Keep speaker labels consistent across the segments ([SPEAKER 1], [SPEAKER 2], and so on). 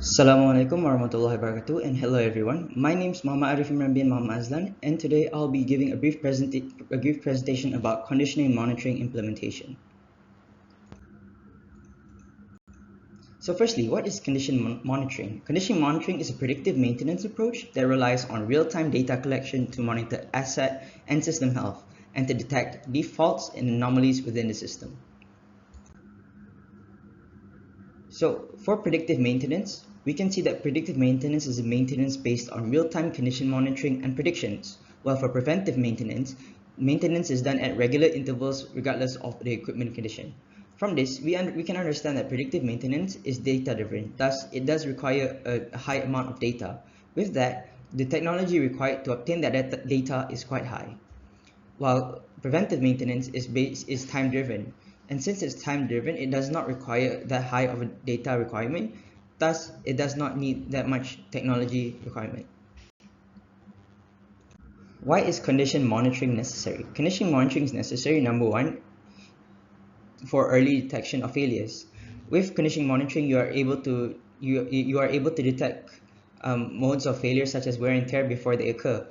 [SPEAKER 1] Assalamualaikum warahmatullahi wabarakatuh, and hello everyone. My name is Muhammad Arifin Rambian Muhammad Azlan, and today I'll be giving a brief presentation about conditioning monitoring implementation. So firstly, what is condition monitoring? Condition monitoring is a predictive maintenance approach that relies on real-time data collection to monitor asset and system health and to detect defaults and anomalies within the system. So for predictive maintenance, we can see that predictive maintenance is a maintenance based on real-time condition monitoring and predictions, while for preventive maintenance, maintenance is done at regular intervals regardless of the equipment condition. From this, we can understand that predictive maintenance is data-driven, thus it does require a high amount of data. With that, the technology required to obtain that data is quite high, while preventive maintenance is time-driven. And since it's time-driven, it does not require that high of a data requirement. Thus, it does not need that much technology requirement. Why is condition monitoring necessary? Condition monitoring is necessary, number one, for early detection of failures. With condition monitoring, you are able to detect modes of failure such as wear and tear before they occur.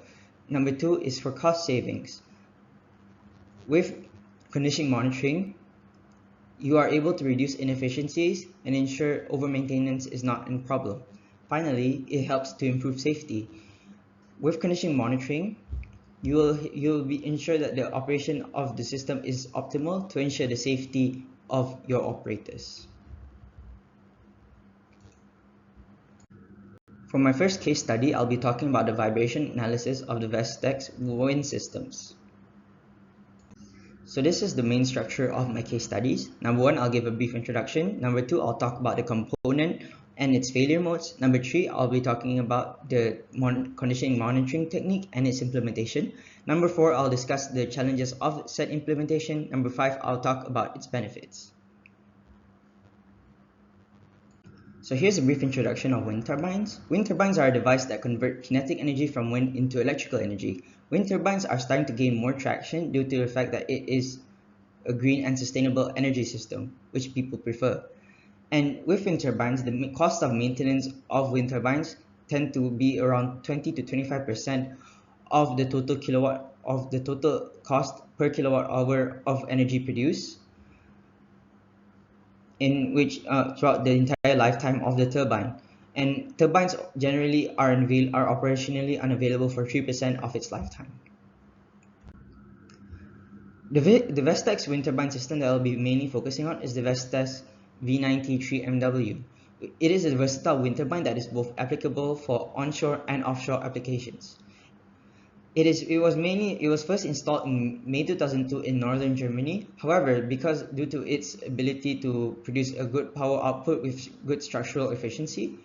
[SPEAKER 1] Number two is for cost savings. With condition monitoring, you are able to reduce inefficiencies and ensure over-maintenance is not a problem. Finally, it helps to improve safety. With condition monitoring, you'll be ensure that the operation of the system is optimal to ensure the safety of your operators. For my first case study, I'll be talking about the vibration analysis of the VESTAX wind systems. So this is the main structure of my case studies. Number one, I'll give a brief introduction. Number two, I'll talk about the component and its failure modes. Number three, I'll be talking about the conditioning monitoring technique and its implementation. Number four, I'll discuss the challenges of said implementation. Number five, I'll talk about its benefits. So here's a brief introduction of wind turbines. Wind turbines are a device that convert kinetic energy from wind into electrical energy. Wind turbines are starting to gain more traction due to the fact that it is a green and sustainable energy system, which people prefer. And with wind turbines, the cost of maintenance of wind turbines tend to be around 20 to 25% of the total cost per kilowatt hour of energy produced, in which throughout the entire lifetime of the turbine. And turbines generally are operationally unavailable for 3% of its lifetime. The VESTAX wind turbine system that I'll be mainly focusing on is the VESTAX V93MW. It is a versatile wind turbine that is both applicable for onshore and offshore applications. It was first installed in May 2002 in northern Germany. However, due to its ability to produce a good power output with good structural efficiency,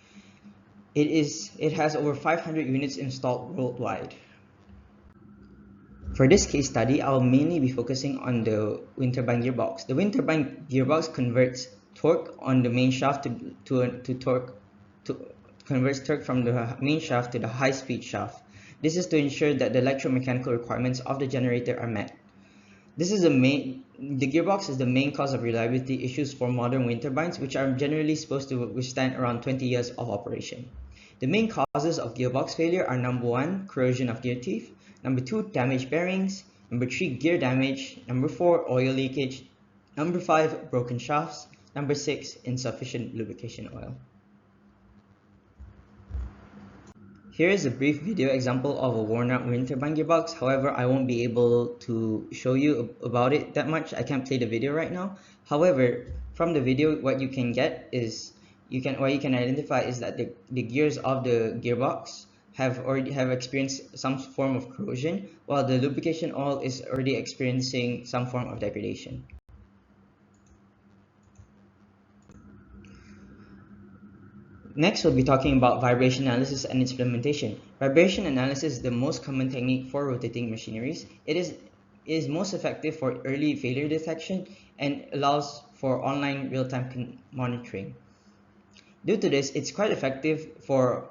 [SPEAKER 1] it has over 500 units installed worldwide. For this case study, I'll mainly be focusing on the wind turbine gearbox. The wind turbine gearbox converts torque on the main shaft converts torque from the main shaft to the high-speed shaft. This is to ensure that the electromechanical requirements of the generator are met. The gearbox is the main cause of reliability issues for modern wind turbines, which are generally supposed to withstand around 20 years of operation. The main causes of gearbox failure are number one, corrosion of gear teeth, number two, damaged bearings, number three, gear damage, number four, oil leakage, number five, broken shafts, number six, insufficient lubrication oil. Here is a brief video example of a worn out wind turbine gearbox. However, I won't be able to show you about it that much. I can't play the video right now. However, from the video, what you can get is what you can identify is that the gears of the gearbox have experienced some form of corrosion, while the lubrication oil is already experiencing some form of degradation. Next, we'll be talking about vibration analysis and its implementation. Vibration analysis is the most common technique for rotating machineries. It is most effective for early failure detection and allows for online real-time monitoring. Due to this, it's quite effective for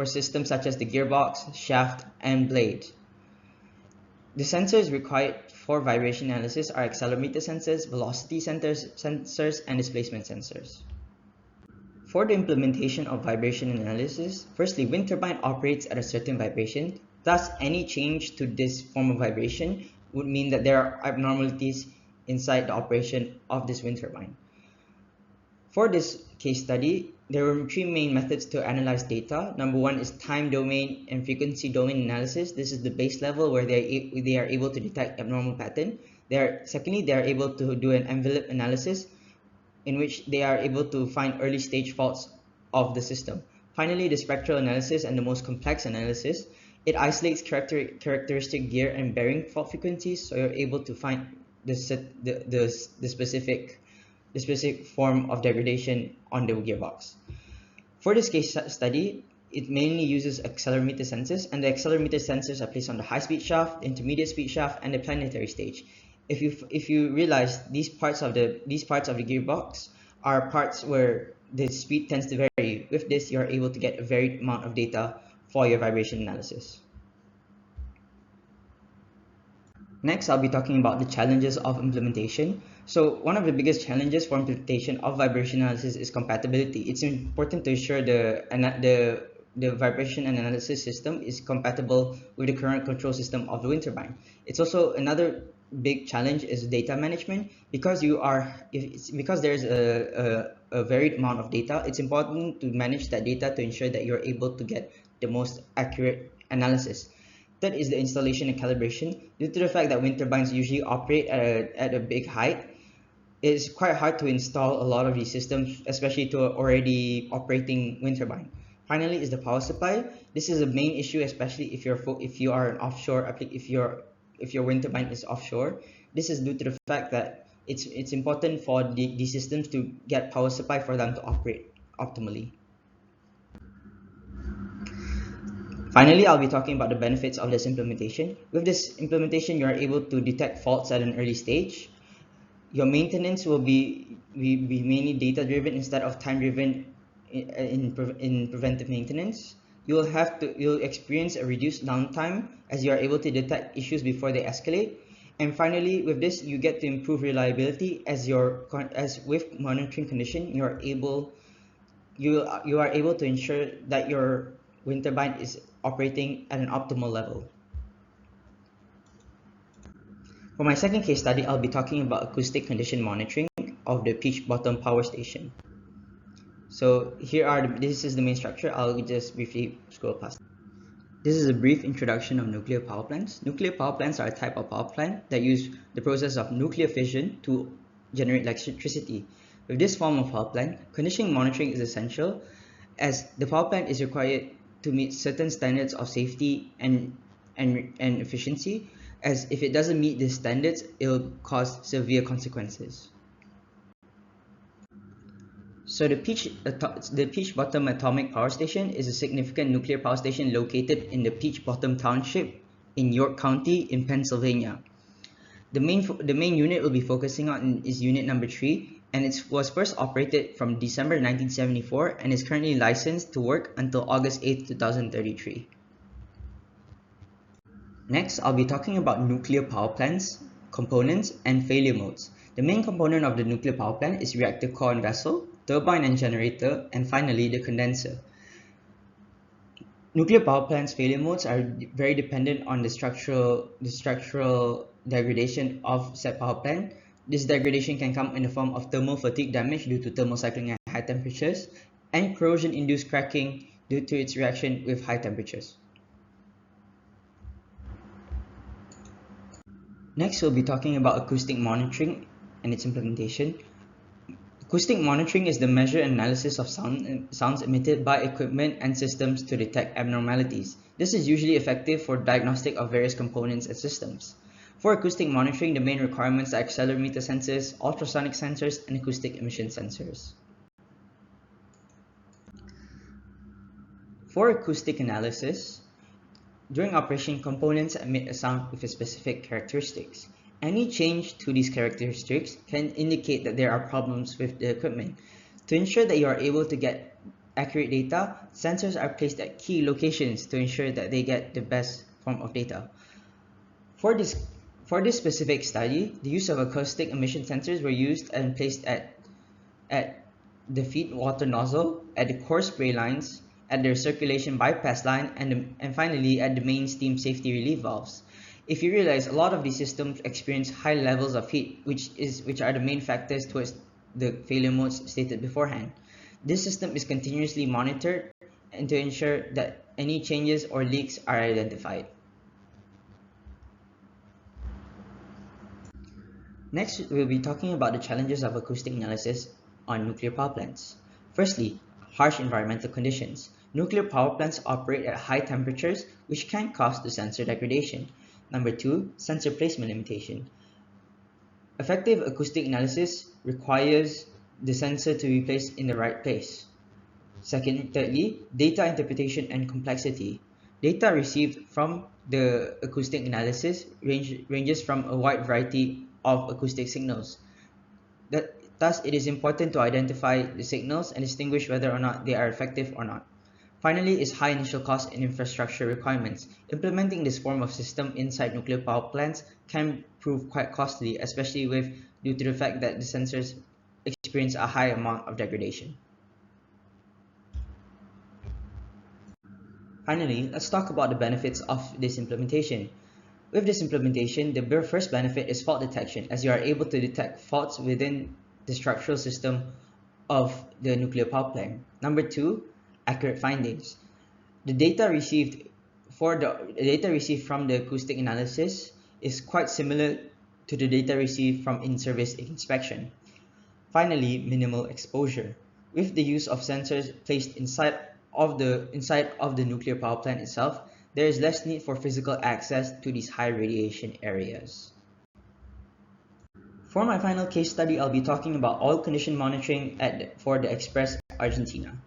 [SPEAKER 1] systems such as the gearbox, shaft, and blade. The sensors required for vibration analysis are accelerometer sensors, velocity sensors, and displacement sensors. For the implementation of vibration analysis, firstly, wind turbine operates at a certain vibration. Thus, any change to this form of vibration would mean that there are abnormalities inside the operation of this wind turbine. For this case study, there were three main methods to analyze data. Number one is time domain and frequency domain analysis. This is the base level where they are able to detect abnormal pattern. Secondly, they are able to do an envelope analysis in which they are able to find early stage faults of the system. Finally, the spectral analysis and the most complex analysis. It isolates characteristic gear and bearing fault frequencies, so you're able to find the specific form of degradation on the gearbox. For this case study, it mainly uses accelerometer sensors, and the accelerometer sensors are placed on the high-speed shaft, the intermediate speed shaft, and the planetary stage. If you realize these parts of the gearbox are parts where the speed tends to vary, with this you are able to get a varied amount of data for your vibration analysis. Next, I'll be talking about the challenges of implementation. So one of the biggest challenges for implementation of vibration analysis is compatibility. It's important to ensure the vibration and analysis system is compatible with the current control system of the wind turbine. It's also another big challenge is data management, because there's a varied amount of data. It's important to manage that data to ensure that you're able to get the most accurate analysis. Third is the installation and calibration. Due to the fact that wind turbines usually operate at a big height, it's quite hard to install a lot of these systems, especially to an already operating wind turbine. Finally is the power supply. This is a main issue, especially if you are an offshore if your wind turbine is offshore. This is due to the fact that it's important for the systems to get power supply for them to operate optimally. Finally, I'll be talking about the benefits of this implementation. With this implementation, you are able to detect faults at an early stage. Your maintenance will be mainly data-driven instead of time-driven in preventive maintenance. You'll experience a reduced downtime as you are able to detect issues before they escalate. And finally, with this, you get to improve reliability as with monitoring condition, you are able to ensure that your wind turbine is operating at an optimal level. For my second case study, I'll be talking about acoustic condition monitoring of the pitch bottom power station. So this is the main structure. I'll just briefly scroll past. This is a brief introduction of nuclear power plants. Nuclear power plants are a type of power plant that use the process of nuclear fission to generate electricity. With this form of power plant, condition monitoring is essential, as the power plant is required to meet certain standards of safety and efficiency, as if it doesn't meet these standards, it will cause severe consequences. So the Peach Bottom Atomic Power Station is a significant nuclear power station located in the Peach Bottom Township in York County in Pennsylvania. The main unit we'll be focusing on is unit number 3, and it was first operated from December 1974 and is currently licensed to work until August 8, 2033. Next, I'll be talking about nuclear power plants, components, and failure modes. The main component of the nuclear power plant is reactor core and vessel, turbine and generator, and finally the condenser. Nuclear power plants failure modes are very dependent on the structural degradation of said power plant. This degradation can come in the form of thermal fatigue damage due to thermal cycling at high temperatures, and corrosion-induced cracking due to its reaction with high temperatures. Next, we'll be talking about acoustic monitoring and its implementation. Acoustic monitoring is the measure and analysis of sounds emitted by equipment and systems to detect abnormalities. This is usually effective for diagnostic of various components and systems. For acoustic monitoring, the main requirements are accelerometer sensors, ultrasonic sensors, and acoustic emission sensors. For acoustic analysis, during operation, components emit a sound with specific characteristics. Any change to these characteristics can indicate that there are problems with the equipment. To ensure that you are able to get accurate data, sensors are placed at key locations to ensure that they get the best form of data. For this specific study, the use of acoustic emission sensors were used and placed at the feed water nozzle, at the core spray lines, at the circulation bypass line, and finally at the main steam safety relief valves. If you realize, a lot of these systems experience high levels of heat, which are the main factors towards the failure modes stated beforehand. This system is continuously monitored and to ensure that any changes or leaks are identified. Next, we'll be talking about the challenges of acoustic analysis on nuclear power plants. Firstly, harsh environmental conditions. Nuclear power plants operate at high temperatures, which can cause the sensor degradation. Number two, sensor placement limitation. Effective acoustic analysis requires the sensor to be placed in the right place. Thirdly, data interpretation and complexity. Data received from the acoustic analysis ranges from a wide variety of acoustic signals. Thus, it is important to identify the signals and distinguish whether or not they are effective or not. Finally is high initial cost and infrastructure requirements. Implementing this form of system inside nuclear power plants can prove quite costly, especially due to the fact that the sensors experience a high amount of degradation. Finally, let's talk about the benefits of this implementation. With this implementation, the first benefit is fault detection, as you are able to detect faults within the structural system of the nuclear power plant. Number two, accurate findings. The data received from the acoustic analysis is quite similar to the data received from in-service inspection. Finally, minimal exposure. With the use of sensors placed inside of the nuclear power plant itself, there is less need for physical access to these high radiation areas. For my final case study, I'll be talking about oil condition monitoring for the Express Argentina.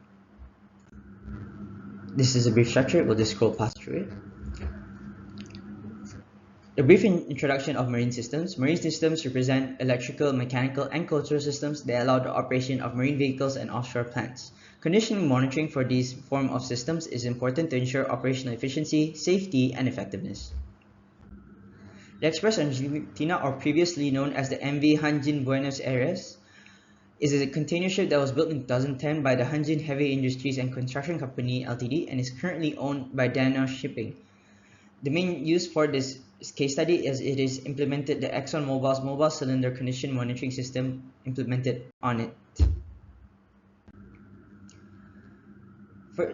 [SPEAKER 1] This is a brief structure, we'll just scroll past through it. A brief introduction of marine systems. Marine systems represent electrical, mechanical, and cultural systems that allow the operation of marine vehicles and offshore plants. Conditioning monitoring for these form of systems is important to ensure operational efficiency, safety, and effectiveness. The Express Argentina, or previously known as the MV Hanjin Buenos Aires, is a container ship that was built in 2010 by the Hanjin Heavy Industries and Construction Company Ltd. And is currently owned by Dana Shipping. The main use for this case study is it is implemented the ExxonMobil's mobile cylinder condition monitoring system implemented on it.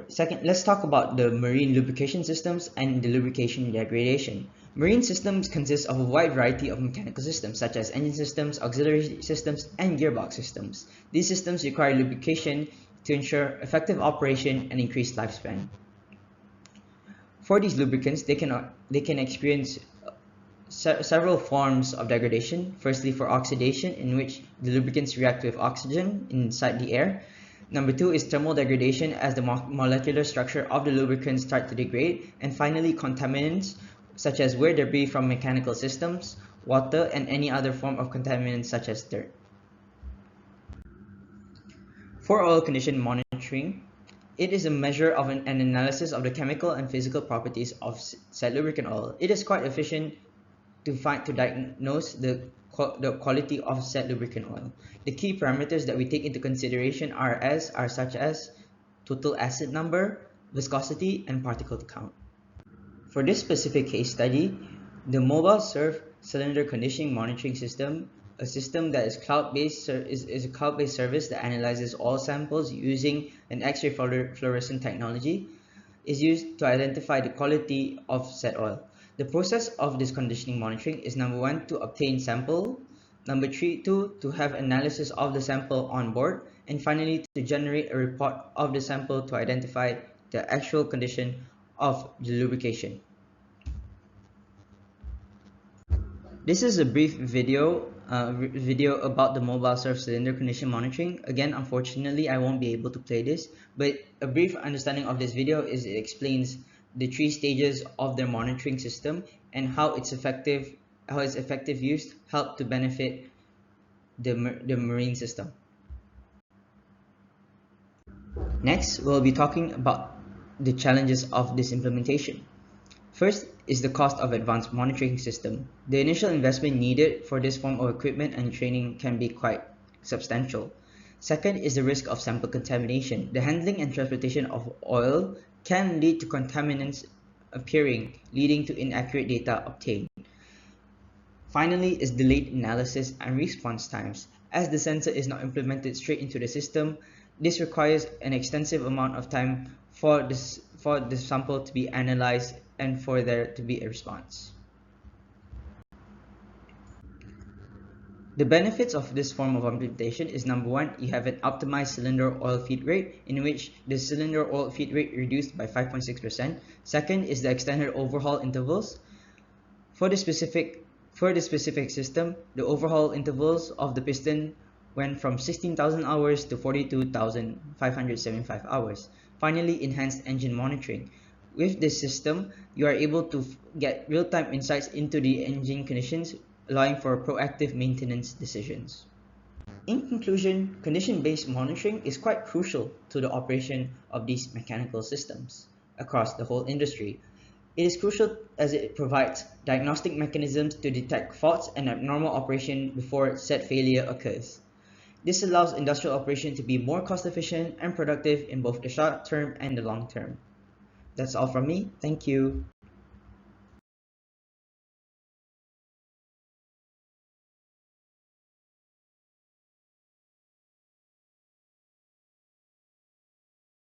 [SPEAKER 1] Second, let's talk about the marine lubrication systems and the lubrication degradation. Marine systems consist of a wide variety of mechanical systems such as engine systems, auxiliary systems, and gearbox systems. These systems require lubrication to ensure effective operation and increased lifespan. For these lubricants, they can experience several forms of degradation. Firstly, for oxidation, in which the lubricants react with oxygen inside the air. Number two is thermal degradation, as the molecular structure of the lubricants start to degrade. And finally, contaminants, such as wear debris from mechanical systems, water, and any other form of contaminants such as dirt. For oil condition monitoring, it is a measure of an analysis of the chemical and physical properties of said lubricant oil. It is quite efficient to diagnose the quality of said lubricant oil. The key parameters that we take into consideration are such as total acid number, viscosity, and particle count. For this specific case study, the mobile surf cylinder conditioning monitoring system, a system that is a cloud-based service that analyzes oil samples using an X-ray fluorescent technology, is used to identify the quality of said oil. The process of this conditioning monitoring is number one, to obtain sample, number two, to have analysis of the sample on board, and finally to generate a report of the sample to identify the actual condition of the lubrication. This is a brief video about the mobile surf cylinder condition monitoring. Again, unfortunately, I won't be able to play this, but a brief understanding of this video is it explains the 3 stages of their monitoring system and how its effective use help to benefit the marine system. Next, we'll be talking about the challenges of this implementation. First is the cost of advanced monitoring system. The initial investment needed for this form of equipment and training can be quite substantial. Second is the risk of sample contamination. The handling and transportation of oil can lead to contaminants appearing, leading to inaccurate data obtained. Finally is delayed analysis and response times. As the sensor is not implemented straight into the system, this requires an extensive amount of time for the sample to be analyzed and for there to be a response. The benefits of this form of implementation is number one, you have an optimized cylinder oil feed rate in which the cylinder oil feed rate reduced by 5.6%. Second is the extended overhaul intervals. For the specific system, the overhaul intervals of the piston went from 16,000 hours to 42,575 hours. Finally, enhanced engine monitoring. With this system, you are able to get real-time insights into the engine conditions, allowing for proactive maintenance decisions. In conclusion, condition-based monitoring is quite crucial to the operation of these mechanical systems across the whole industry. It is crucial as it provides diagnostic mechanisms to detect faults and abnormal operation before said failure occurs. This allows industrial operation to be more cost efficient and productive in both the short term and the long term. That's all from me. Thank you.